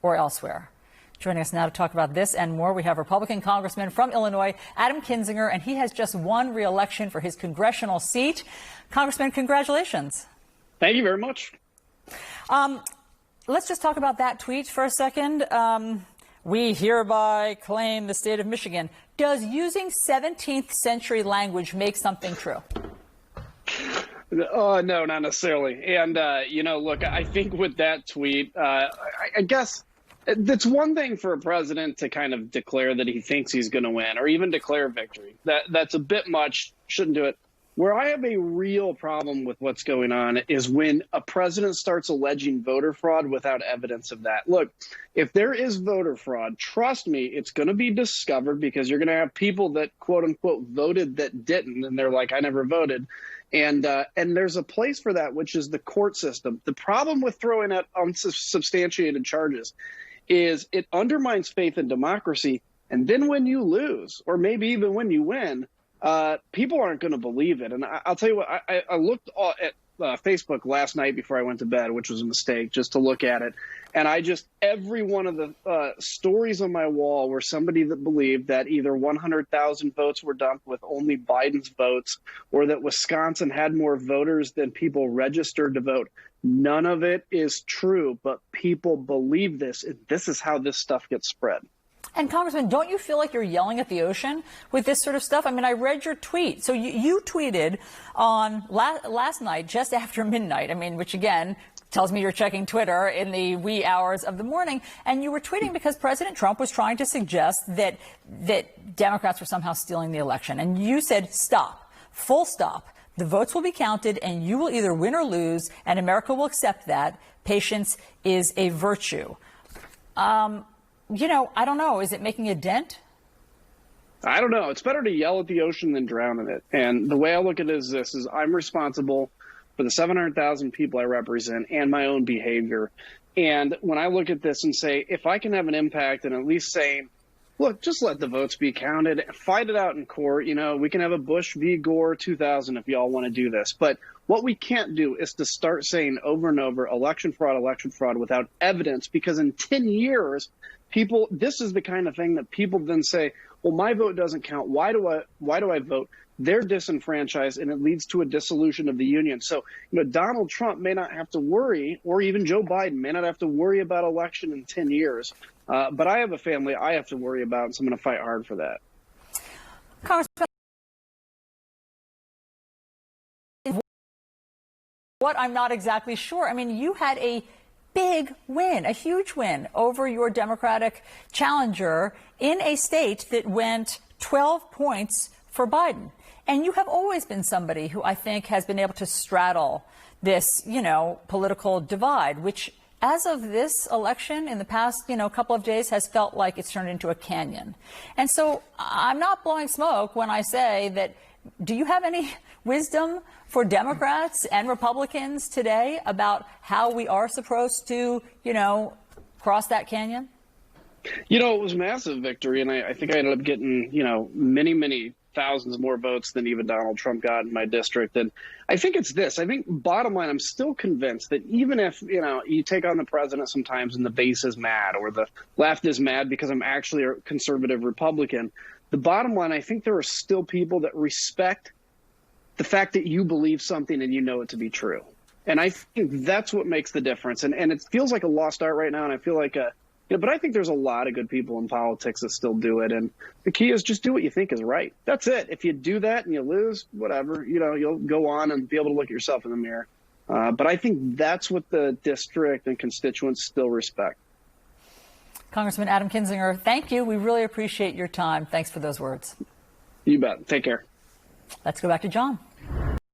or elsewhere. Joining us now to talk about this and more, we have Republican Congressman from Illinois, Adam Kinzinger, and he has just won re-election for his congressional seat. Congressman, congratulations. Thank you very much. Let's just talk about that tweet for a second. We hereby claim the state of Michigan. Does using 17th century language make something true? No, not necessarily. And, look, I think with that tweet, I guess it's one thing for a president to kind of declare that he thinks he's going to win or even declare victory. That's a bit much. Shouldn't do it. Where I have a real problem with what's going on is when a president starts alleging voter fraud without evidence of that. Look, if there is voter fraud, trust me, it's going to be discovered because you're going to have people that, quote unquote, voted that didn't. And they're like, I never voted. And there's a place for that, which is the court system. The problem with throwing out unsubstantiated charges is it undermines faith in democracy. And then when you lose, or maybe even when you win, people aren't going to believe it. And I'll tell you what, I looked at Facebook last night before I went to bed, which was a mistake, just to look at it. And every one of the stories on my wall were somebody that believed that either 100,000 votes were dumped with only Biden's votes, or that Wisconsin had more voters than people registered to vote. None of it is true, but people believe this. This is how this stuff gets spread. And Congressman, don't you feel like you're yelling at the ocean with this sort of stuff? I mean, I read your tweet. So you tweeted on last night, just after midnight, which again tells me you're checking Twitter in the wee hours of the morning. And you were tweeting because President Trump was trying to suggest that Democrats were somehow stealing the election. And you said, stop, full stop. The votes will be counted and you will either win or lose, and America will accept that. Patience is a virtue. I don't know. Is it making a dent? I don't know. It's better to yell at the ocean than drown in it. And the way I look at it is this: I'm responsible for the 700,000 people I represent and my own behavior. And when I look at this and say, if I can have an impact and at least saying, look, just let the votes be counted, fight it out in court. We can have a Bush v. Gore 2000 if y'all want to do this. But what we can't do is to start saying over and over election fraud without evidence, because in 10 years, this is the kind of thing that people then say, well, my vote doesn't count. Why do I vote? They're disenfranchised, and it leads to a dissolution of the union. So, Donald Trump may not have to worry, or even Joe Biden may not have to worry about election in 10 years. But I have a family I have to worry about, and so I'm going to fight hard for that. Congressman, what I'm not exactly sure. You had a big win, a huge win over your Democratic challenger in a state that went 12 points for Biden. And you have always been somebody who I think has been able to straddle this, political divide, which as of this election in the past, couple of days has felt like it's turned into a canyon. And so I'm not blowing smoke when I say that. Do you have any wisdom for Democrats and Republicans today about how we are supposed to, cross that canyon? It was a massive victory, and I think I ended up getting, many, many thousands more votes than even Donald Trump got in my district. And I think it's this. I think bottom line, I'm still convinced that even if, you take on the president sometimes and the base is mad or the left is mad because I'm actually a conservative Republican, the bottom line, I think there are still people that respect the fact that you believe something and you know it to be true. And I think that's what makes the difference. And it feels like a lost art right now. And I feel like, but I think there's a lot of good people in politics that still do it. And the key is just do what you think is right. That's it. If you do that and you lose, whatever, you'll go on and be able to look at yourself in the mirror. But I think that's what the district and constituents still respect. Congressman Adam Kinzinger, thank you. We really appreciate your time. Thanks for those words. You bet. Take care. Let's go back to John.